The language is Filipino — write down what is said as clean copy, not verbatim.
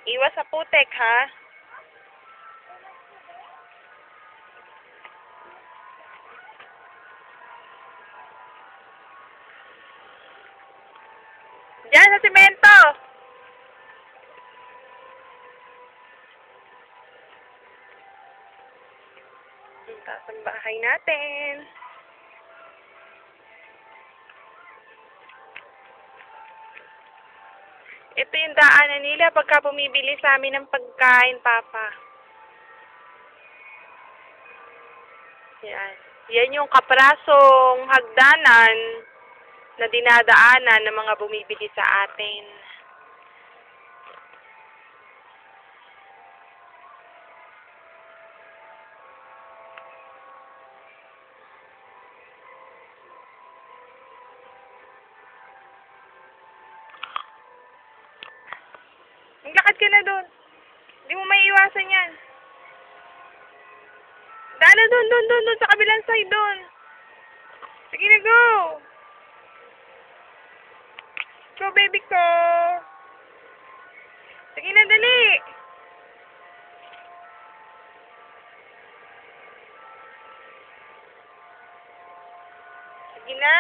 Iwas sa putek, ha? Diyan sa semento! Ang taas ang bahay natin. Ito yung daanan nila pagka bumibili sa amin ng pagkain, Papa. Yan. Yan yung kaprasong hagdanan na dinadaanan ng mga bumibili sa atin. Maglakad ka na doon. Hindi mo may iwasan yan. Daan doon, sa kabilang side doon. Sige na, go. Go, baby ko. Sige na, dali. Sige na.